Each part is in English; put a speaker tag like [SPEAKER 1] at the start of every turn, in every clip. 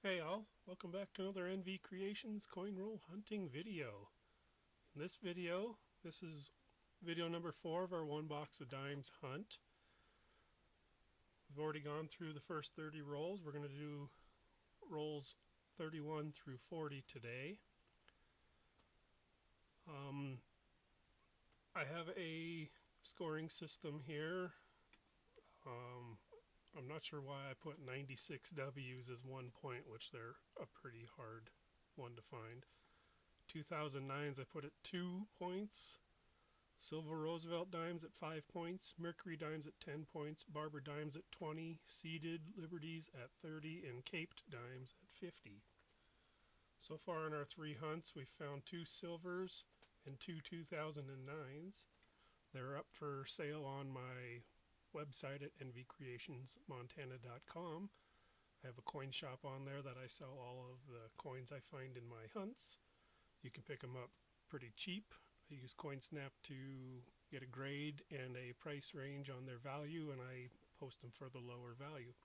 [SPEAKER 1] Hey all, welcome back to another NV Creations coin roll hunting video. In this video, this is video number 4 of our one box of dimes hunt. We've already gone through the first 30 rolls. We're going to do rolls 31 through 40 today. I have a scoring system here. I'm not sure why I put 96 W's as 1 point, which they're a pretty hard one to find. 2009s I put at 2 points. Silver Roosevelt dimes at 5 points. Mercury dimes at 10 points. Barber dimes at 20. Seeded Liberties at 30. And Caped dimes at 50. So far in our 3 hunts we've found 2 silvers and 2 2009s. They're up for sale on my website at nvcreationsmontana.com. I have a coin shop on there that I sell all of the coins I find in my hunts. You can pick them up pretty cheap. I use CoinSnap to get a grade and a price range on their value, and I post them for the lower value.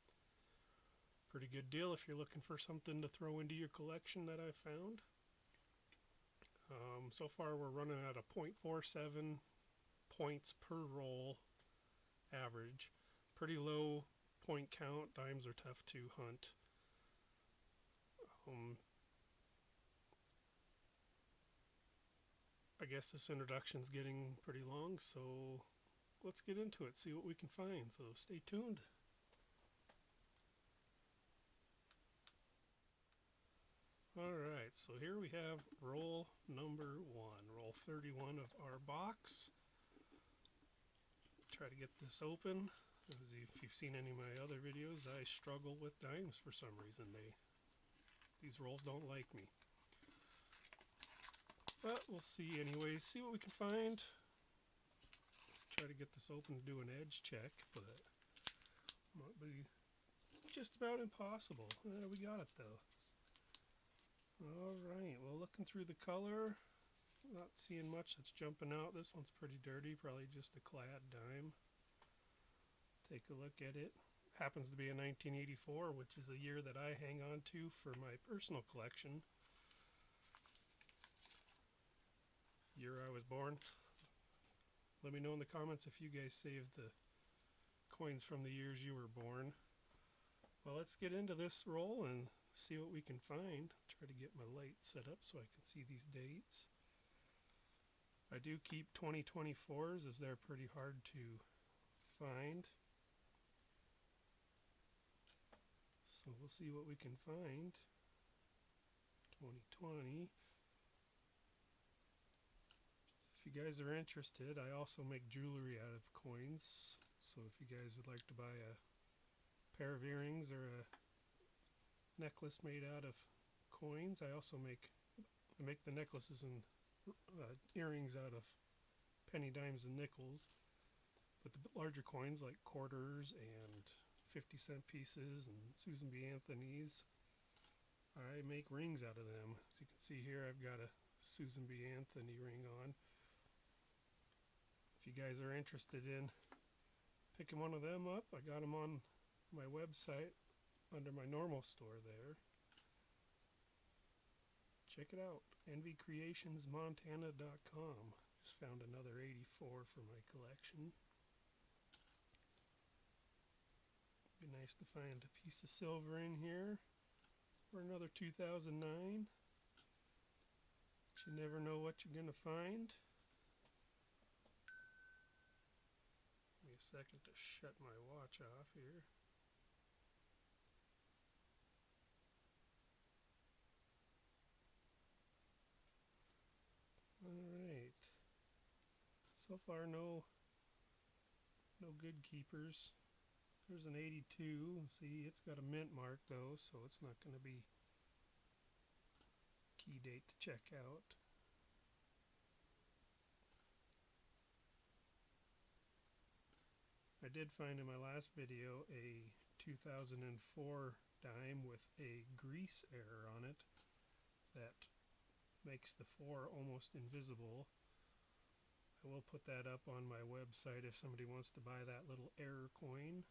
[SPEAKER 1] Pretty good deal if you're looking for something to throw into your collection that I've found. So far we're running at a 0.47 points per roll average. Pretty low point count. Dimes are tough to hunt. I guess this introduction's getting pretty long, so let's get into it, see what we can find. So stay tuned. Alright, so here we have roll number 1, roll 31 of our box. Try to get this open. As if you've seen any of my other videos, I struggle with dimes for some reason. These rolls don't like me. But we'll see anyways, see what we can find. Try to get this open to do an edge check, but might be just about impossible. We got it though. Alright, well, looking through the color, not seeing much that's jumping out. This one's pretty dirty, probably just a clad dime. Take a look at it. Happens to be a 1984, which is a year that I hang on to for my personal collection. Year I was born. Let me know in the comments if you guys saved the coins from the years you were born. Well, let's get into this roll and see what we can find. Try to get my light set up so I can see these dates. I do keep 2024s as they're pretty hard to find. So we'll see what we can find. 2020. If you guys are interested, I also make jewelry out of coins. So if you guys would like to buy a pair of earrings or a necklace made out of coins, I also make the necklaces and earrings out of penny, dimes, and nickels. But the larger coins like quarters and 50-cent pieces and Susan B. Anthony's, I make rings out of them. As you can see here, I've got a Susan B. Anthony ring on. If you guys are interested in picking one of them up, I got them on my website under my normal store there. Check it out, nvcreationsmontana.com. Just found another 84 for my collection. Be nice to find a piece of silver in here, or another 2009. But you never know what you're going to find. Give me a second to shut my watch off here. Alright. So far no good keepers. There's an 82. See, it's got a mint mark though, so it's not going to be key date to check out. I did find in my last video a 2004 dime with a grease error on it that makes the 4 almost invisible. I will put that up on my website if somebody wants to buy that little error coin.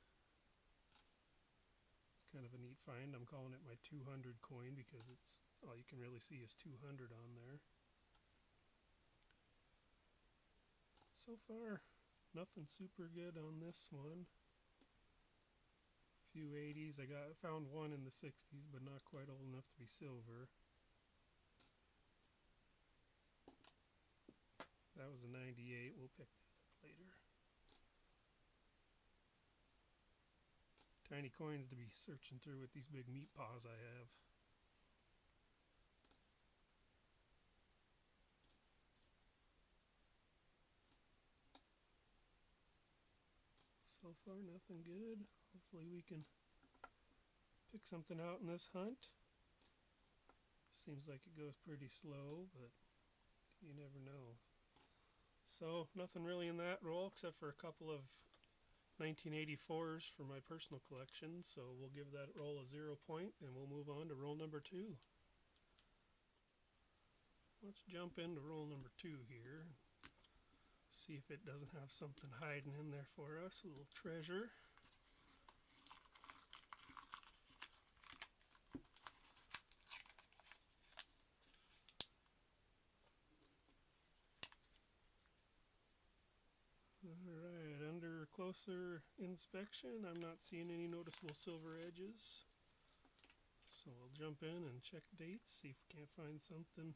[SPEAKER 1] It's Kind of a neat find. I'm calling it my 200 coin because it's all you can really see is 200 on there. So far, nothing super good on this one. Few 80s. I found one in the 60s, but not quite old enough to be silver. That was a 98. We'll pick that up later. Tiny coins to be searching through with these big meat paws I have. So far, nothing good. Hopefully we can pick something out in this hunt. Seems like it goes pretty slow, but you never know. So, nothing really in that roll except for a couple of 1984s for my personal collection. So we'll give that roll a 0 point and we'll move on to roll number 2. Let's jump into roll number 2 here. See if it doesn't have something hiding in there for us, a little treasure. Alright, under closer inspection, I'm not seeing any noticeable silver edges. So we'll jump in and check dates, see if we can't find something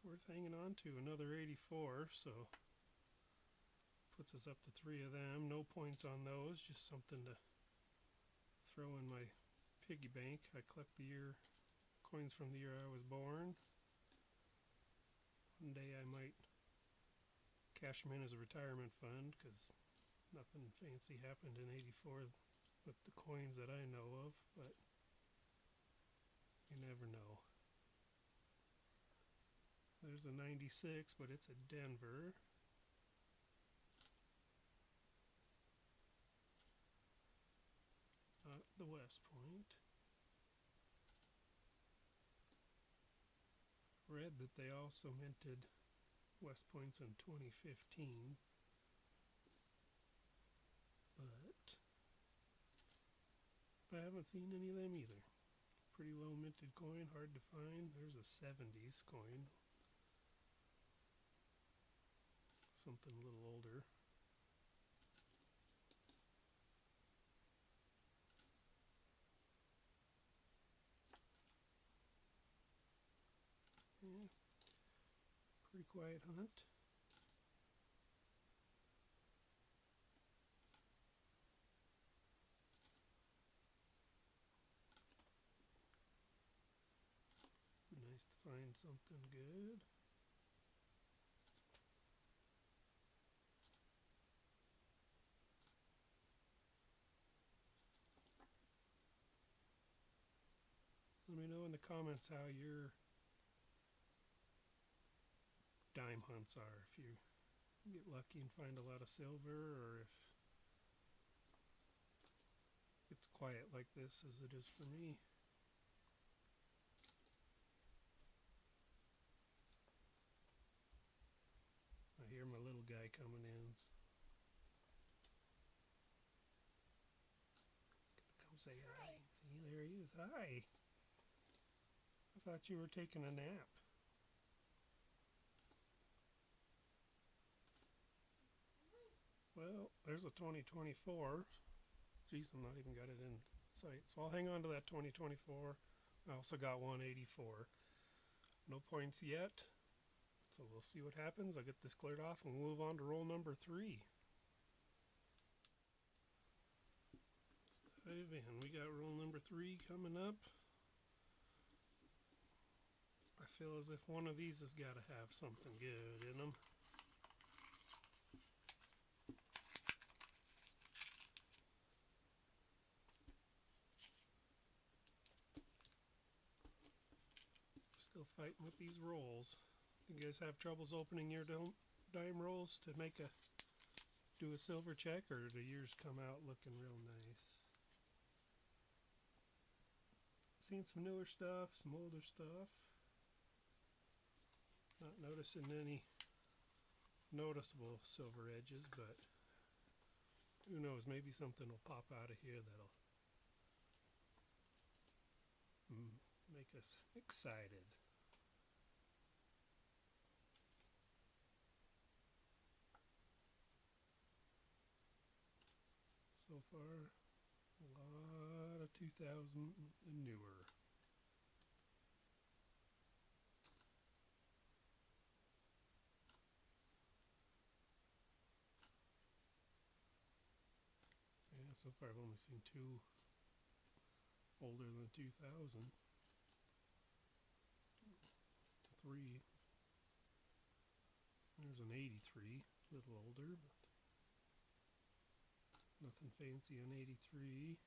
[SPEAKER 1] worth hanging on to. Another 84, so puts us up to 3 of them. No points on those, just something to throw in my piggy bank. I collect the coins from the year I was born. One day I might cash them in as a retirement fund because nothing fancy happened in 84 with the coins that I know of, but you never know. There's a 96, but it's a Denver. Not the West Point. Read that they also minted West Points in 2015, but I haven't seen any of them either. Pretty low minted coin, hard to find. There's a 70s coin. Something a little older. Yeah, pretty quiet hunt. Nice to find something good. Let me know in the comments how your dime hunts are. If you get lucky and find a lot of silver, or if it's quiet like this as it is for me. I hear my little guy coming in. He's gonna come say hi. See, there he is. Hi. I thought you were taking a nap. Well, there's a 2024. Geez, I'm not even got it in sight. So I'll hang on to that 2024. I also got 184. No points yet. So we'll see what happens. I'll get this cleared off and we'll move on to roll number 3. Let's dive in. We got roll number 3 coming up. I feel as if one of these has got to have something good in them. Still fighting with these rolls. You guys have troubles opening your dime rolls to do a silver check, or do yours come out looking real nice? Seen some newer stuff, some older stuff. Not noticing any noticeable silver edges, but who knows, maybe something will pop out of here that'll make us excited. So far, a lot of 2000 and newer. Yeah, so far I've only seen two older than 2000. Three. There's an 83, a little older, but nothing fancy on 83.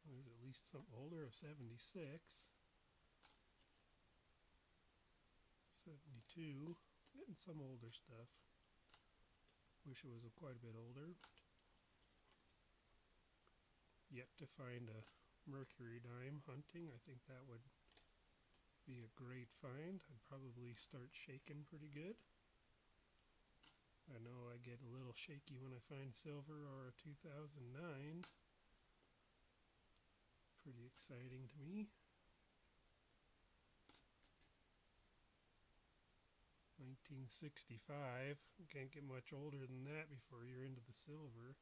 [SPEAKER 1] There's at least something older, a 76. 72. Getting some older stuff. Wish it was quite a bit older. Yet to find a mercury dime hunting. I think that would be a great find. I'd probably start shaking pretty good. I know I get a little shaky when I find silver or a 2009. Pretty exciting to me. 1965. Can't get much older than that before you're into the silver.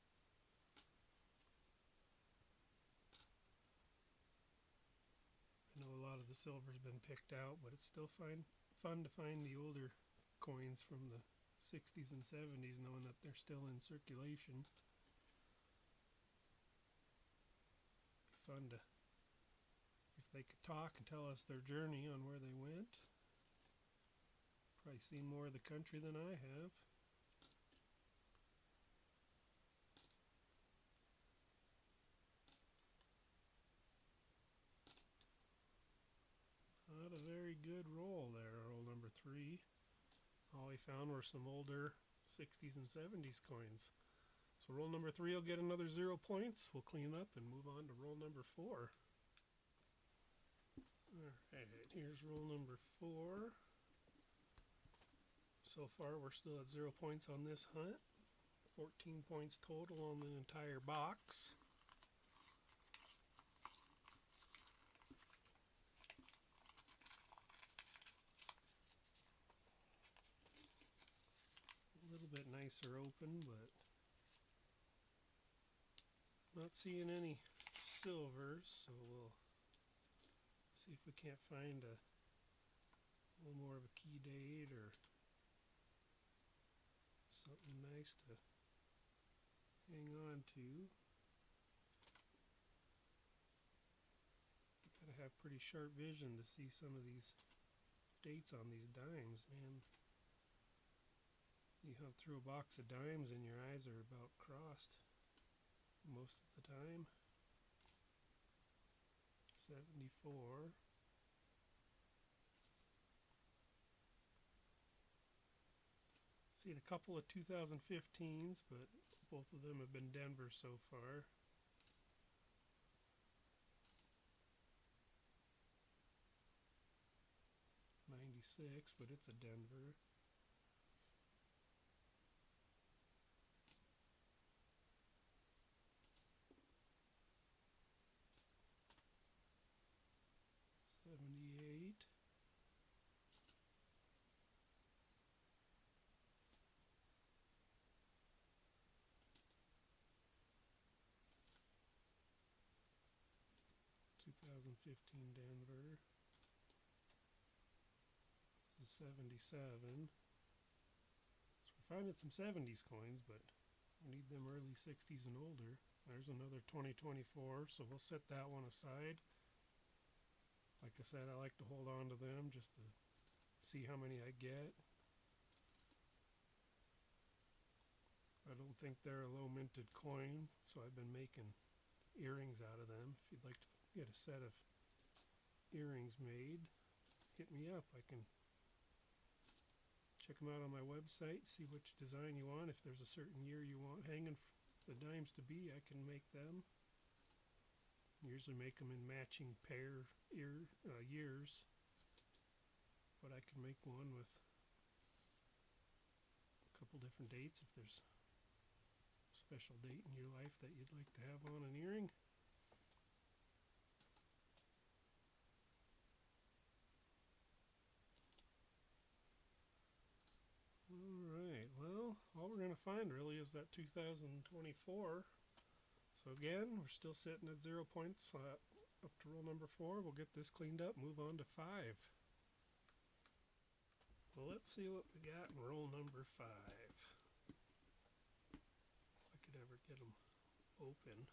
[SPEAKER 1] I know a lot of the silver's been picked out, but it's still fun to find the older coins from the 60s and 70s, knowing that they're still in circulation. Fun to, if they could talk and tell us their journey on where they went. Probably seen more of the country than I have. Not a very good roll there, roll number 3. All we found were some older 60s and 70s coins. So roll number 3 will get another 0 points. We'll clean up and move on to roll number 4. Alright, here's roll number 4. So far we're still at 0 points on this hunt. 14 points total on the entire box. A little bit nicer open, but not seeing any silvers, so we'll see if we can't find a little more of a key date or something nice to hang on to. You gotta have pretty sharp vision to see some of these dates on these dimes, man. You hunt through a box of dimes and your eyes are about crossed most of the time. 74. Seen a couple of 2015s, but both of them have been Denver so far. '96, but it's a Denver. '78. 2015 Denver. This is 77. So we're finding some 70s coins, but we need them early 60s and older. There's another 2024, so we'll set that one aside. Like I said, I like to hold on to them just to see how many I get. I don't think they're a low minted coin, so I've been making earrings out of them. If you'd like to get a set of earrings made, hit me up. I can check them out on my website, see which design you want. If there's a certain year you want hanging the dimes to be, I can make them. You're usually make them in matching years, but I can make one with a couple different dates if there's a special date in your life that you'd like to have on an earring. Alright, well, all we're going to find really is that 2024. So again, we're still sitting at 0 points up to roll number 4. We'll get this cleaned up, move on to 5. Well, let's see what we got in roll number 5. If I could ever get them open.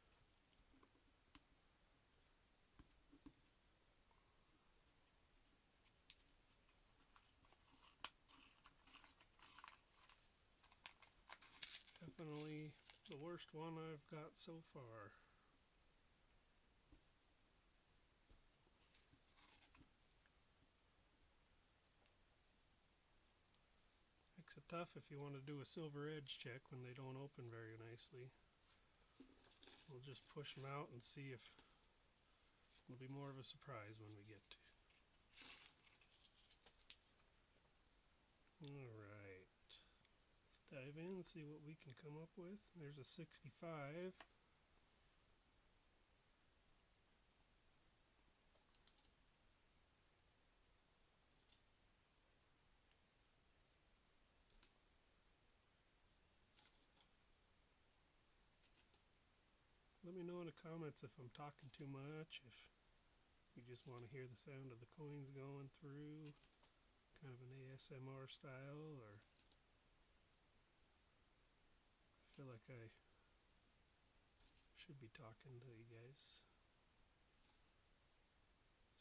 [SPEAKER 1] Definitely the worst one I've got so far. Makes it tough if you want to do a silver edge check when they don't open very nicely. We'll just push them out and see if it'll be more of a surprise when we get to. Alright, let's dive in and see what we can come up with. There's a 65. Let me know in the comments if I'm talking too much, if you just want to hear the sound of the coins going through, kind of an ASMR style, or I feel like I should be talking to you guys.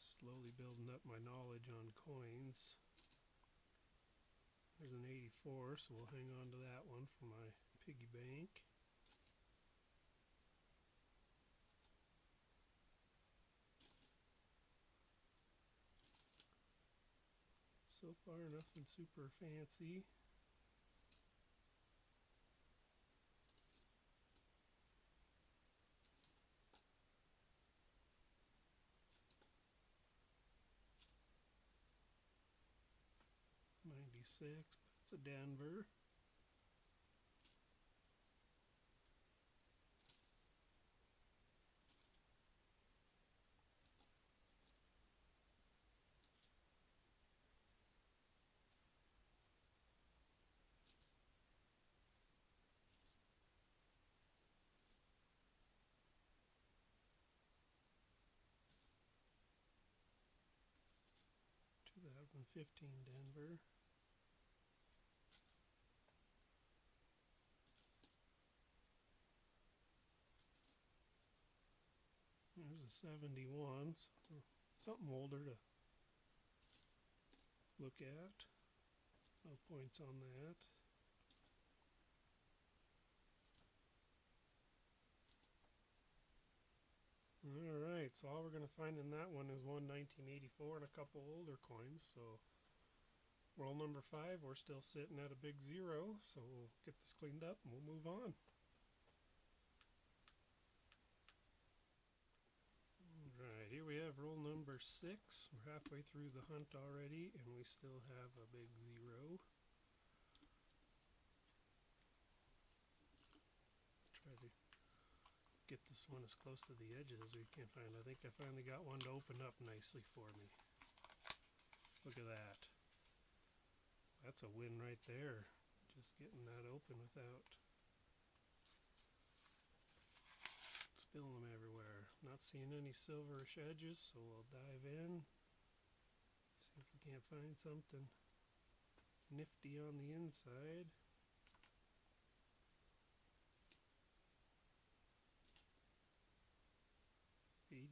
[SPEAKER 1] Slowly building up my knowledge on coins. There's an 84, so we'll hang on to that one for my piggy bank. So far, nothing super fancy. $96, but it's a Denver. $2015 Denver. There's a 71, so something older to look at. No points on that. Alright, so all we're going to find in that one is one 1984 and a couple older coins. So roll number 5, we're still sitting at a big 0, so we'll get this cleaned up and we'll move on. Alright, here we have roll number 6. We're halfway through the hunt already and we still have a big 0. Try to get this one as close to the edges as we can find. I think I finally got one to open up nicely for me. Look at that. That's a win right there. Just getting that open without spilling them everywhere. Not seeing any silverish edges, so we'll dive in. See if we can't find something nifty on the inside. $86.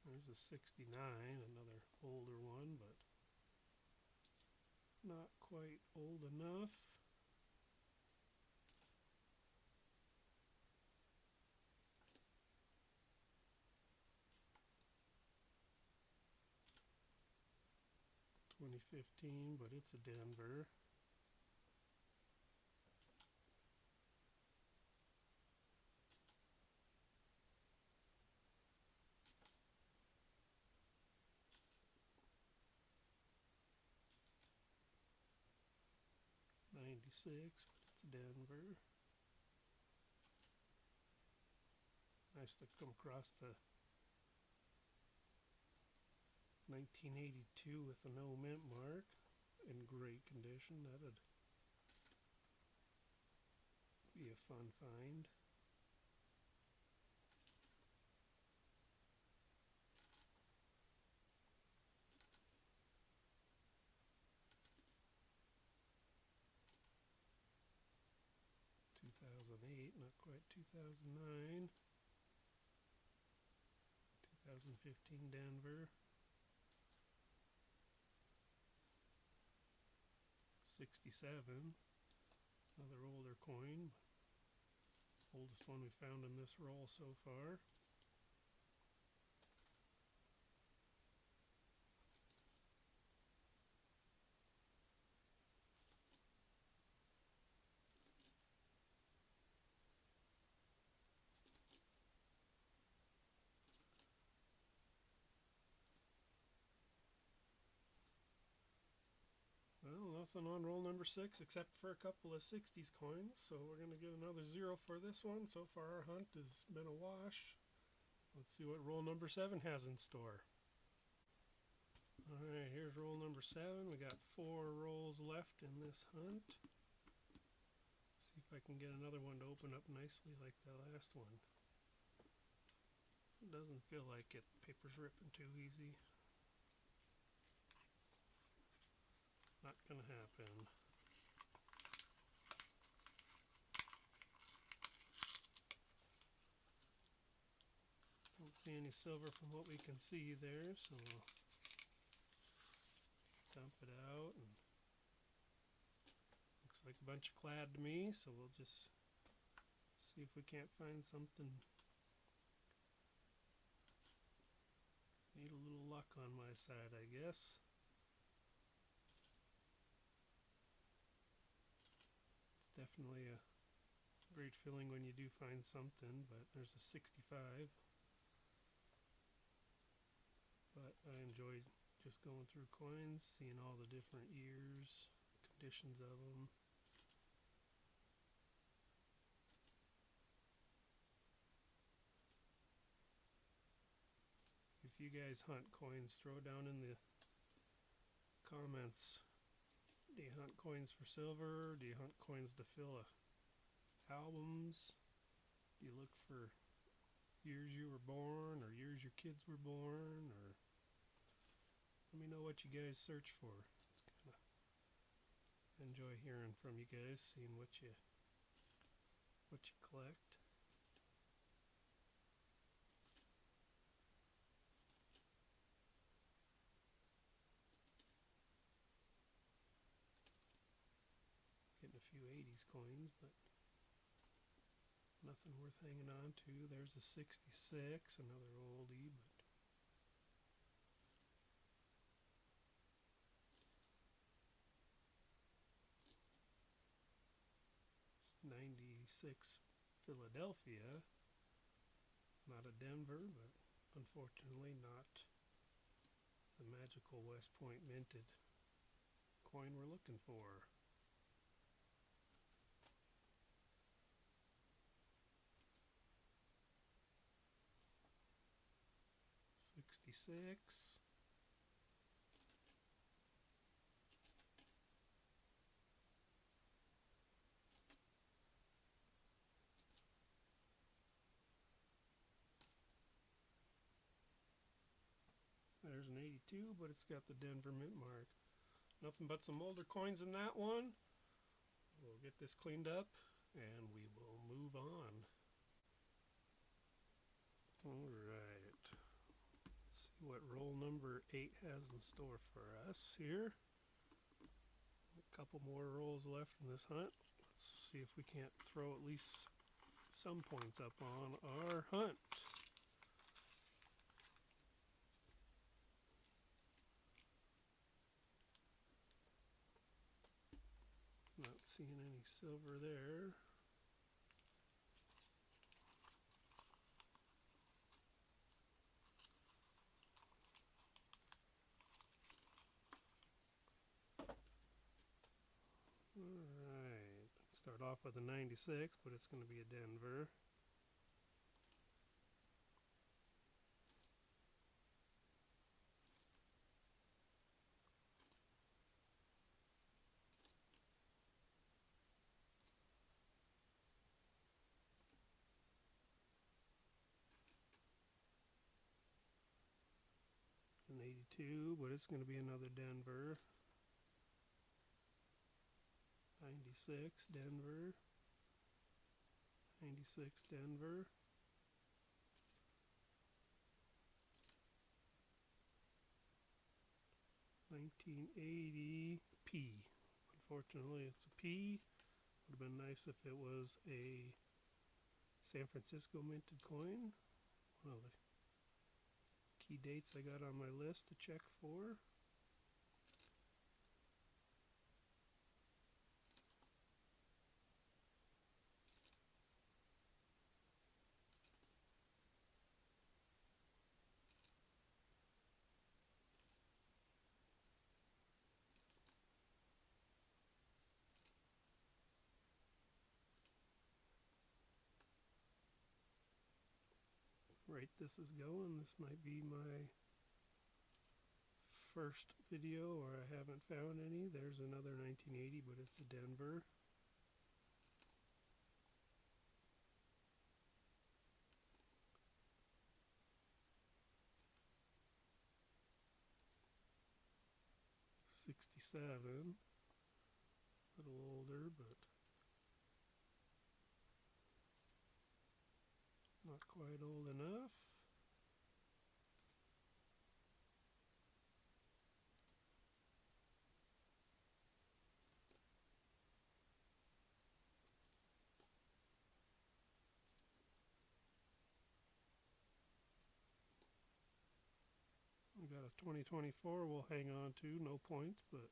[SPEAKER 1] There's a 69, another older one, but not quite old enough. $2015, but it's a Denver. 96, but it's Denver. Nice to come across the 1982 with a no mint mark in great condition. That'd be a fun find. Not quite 2009. 2015 Denver. 67. Another older coin. Oldest one we found in this roll so far. Well, nothing on roll number 6 except for a couple of 60s coins, so we're going to get another 0 for this one. So far our hunt has been a wash. Let's see what roll number 7 has in store. Alright, here's roll number 7. We got 4 rolls left in this hunt. See if I can get another one to open up nicely like the last one. It doesn't feel like it. Paper's ripping too easy. Not gonna happen. Don't see any silver from what we can see there, so we'll dump it out. And looks like a bunch of clad to me, so we'll just see if we can't find something. Need a little luck on my side, I guess. It's definitely a great feeling when you do find something, but there's a 65. But I enjoyed just going through coins, seeing all the different years, conditions of them. If you guys hunt coins, throw down in the comments. Do you hunt coins for silver? Do you hunt coins to fill albums? Do you look for years you were born, or years your kids were born, or let me know what you guys search for. It's kind of enjoy hearing from you guys, seeing what you collect. Getting a few 80s coins, but nothing worth hanging on to. There's a 66, another oldie, but 96 Philadelphia. Not a Denver, but unfortunately not the magical West Point minted coin we're looking for. 66. There's an 82, but it's got the Denver mint mark. Nothing but some older coins in that one. We'll get this cleaned up and we will move on. Alright. Let's see what roll number 8 has in store for us here. A couple more rolls left in this hunt. Let's see if we can't throw at least some points up on our hunt. Not seeing any silver there. Alright. Start off with a 96, but it's going to be a Denver. An 82, but it's going to be another Denver. 96, Denver. 96, Denver. 1980 P. Unfortunately, it's a P. Would have been nice if it was a San Francisco minted coin. One of the key dates I got on my list to check for. Right, this is going. This might be my first video where I haven't found any. There's another 1980, but it's a Denver. '67, a little older, but not quite old enough. We got a 2024 we'll hang on to, no points, but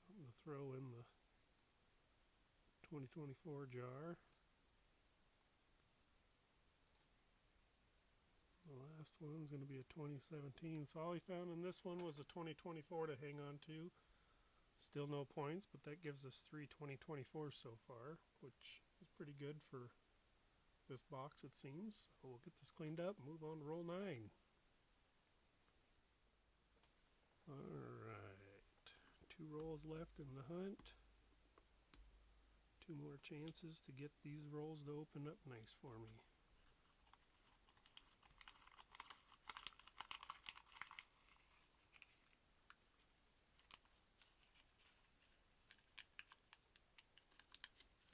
[SPEAKER 1] something to throw in the 2024 jar. The last one is going to be a 2017. So all we found in this one was a 2024 to hang on to. Still no points, but that gives us 3 2024s so far, which is pretty good for this box, it seems. So we'll get this cleaned up and move on to roll 9. Alright, 2 rolls left in the hunt. 2 more chances to get these rolls to open up nice for me.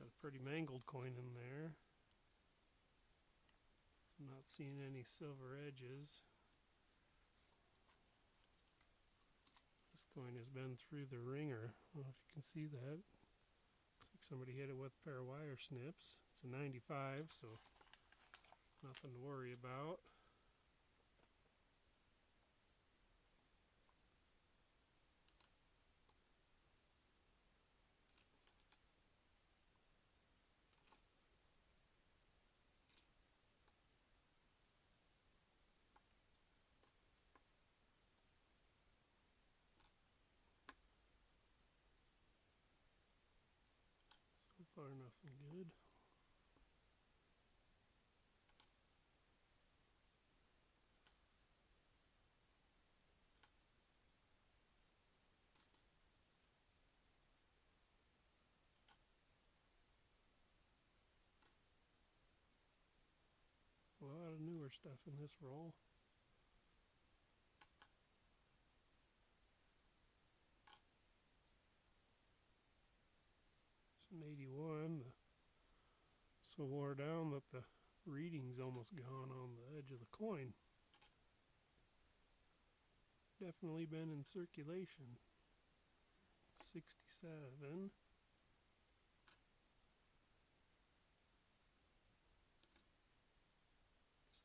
[SPEAKER 1] Got a pretty mangled coin in there. I'm not seeing any silver edges. This coin has been through the ringer. I don't know if you can see that. Looks like somebody hit it with a pair of wire snips. It's a 95, so nothing to worry about. So far, nothing good. A lot of newer stuff in this roll. It's an 81. So wore down that the reading's almost gone on the edge of the coin. Definitely been in circulation. 67.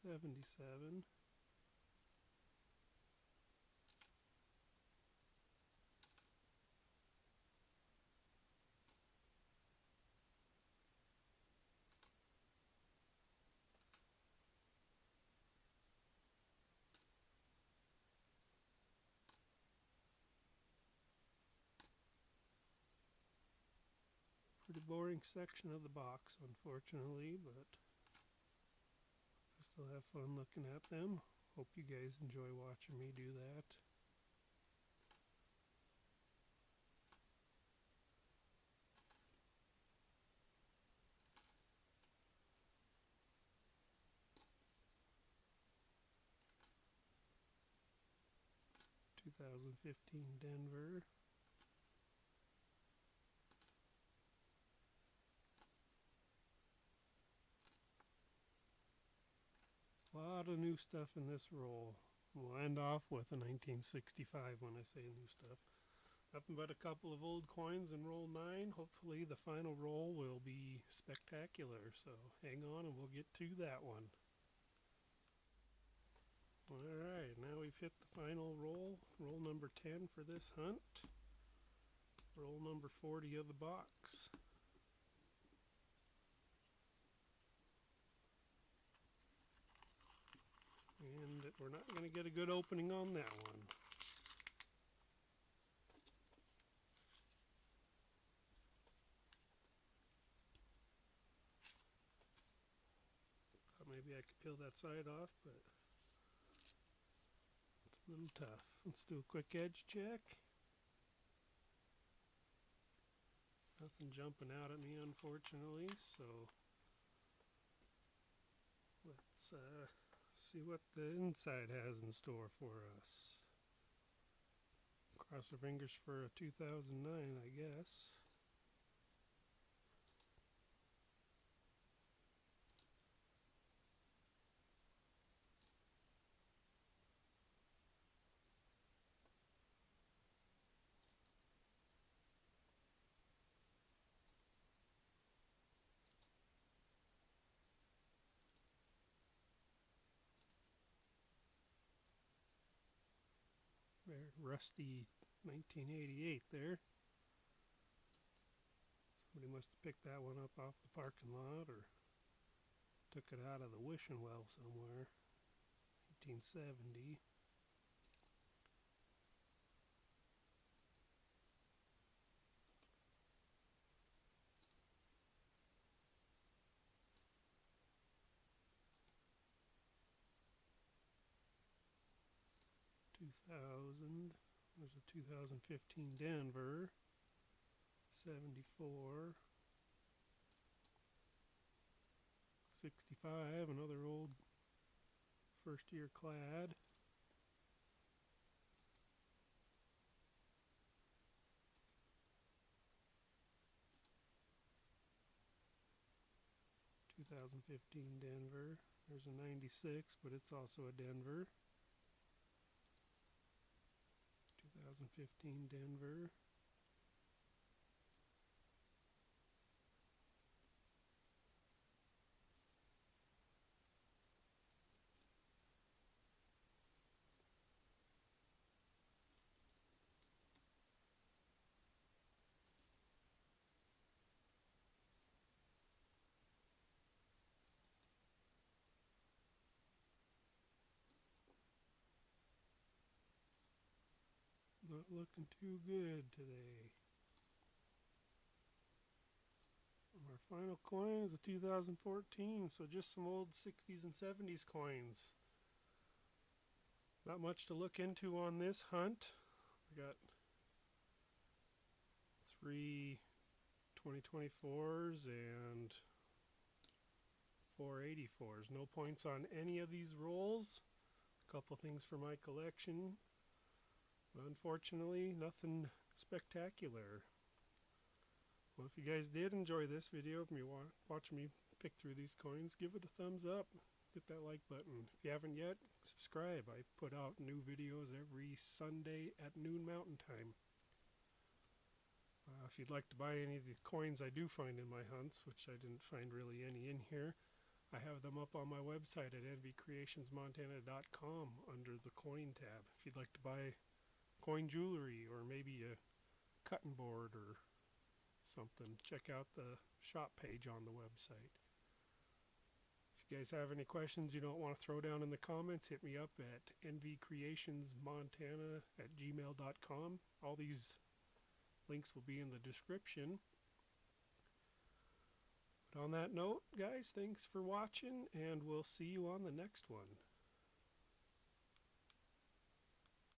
[SPEAKER 1] 77. pretty boring section of the box, unfortunately, but I still have fun looking at them. Hope you guys enjoy watching me do that. "2015 Denver." A lot of new stuff in this roll. We'll end off with a 1965 when I say new stuff. Nothing but a couple of old coins in roll 9. Hopefully the final roll will be spectacular, so hang on and we'll get to that one. Alright, now we've hit the final roll, roll number 10 for this hunt. Roll number 40 of the box. And we're not going to get a good opening on that one. Thought maybe I could peel that side off, but it's a little tough. Let's do a quick edge check. Nothing jumping out at me, unfortunately, so let's see what the inside has in store for us. Cross our fingers for a 2009, I guess. Very rusty 1988 there. Somebody must have picked that one up off the parking lot or took it out of the wishing well somewhere. 1970. There's a 2015 Denver, 74, 65, another old first year clad. "2015 Denver. There's a 96, but it's also a Denver. 2015 Denver. Not looking too good today. Our final coin is a 2014, so just some old 60s and 70s coins. Not much to look into on this hunt. We got 3 2024s and 484s. No points on any of these rolls. A couple things for my collection. Unfortunately, nothing spectacular. Well, if you guys did enjoy this video, if you want watching me pick through these coins, give it a thumbs up. Hit that like button. If you haven't yet, subscribe. I put out new videos every Sunday at noon Mountain Time. If you'd like to buy any of the coins I do find in my hunts, which I didn't find really any in here, I have them up on my website at nvcreationsmontana.com under the coin tab. If you'd like to buy coin jewelry or maybe a cutting board or something, check out the shop page on the website. If you guys have any questions you don't want to throw down in the comments, hit me up at nvcreationsmontana@gmail.com. All these links will be in the description. But on that note, guys, thanks for watching, and we'll see you on the next one.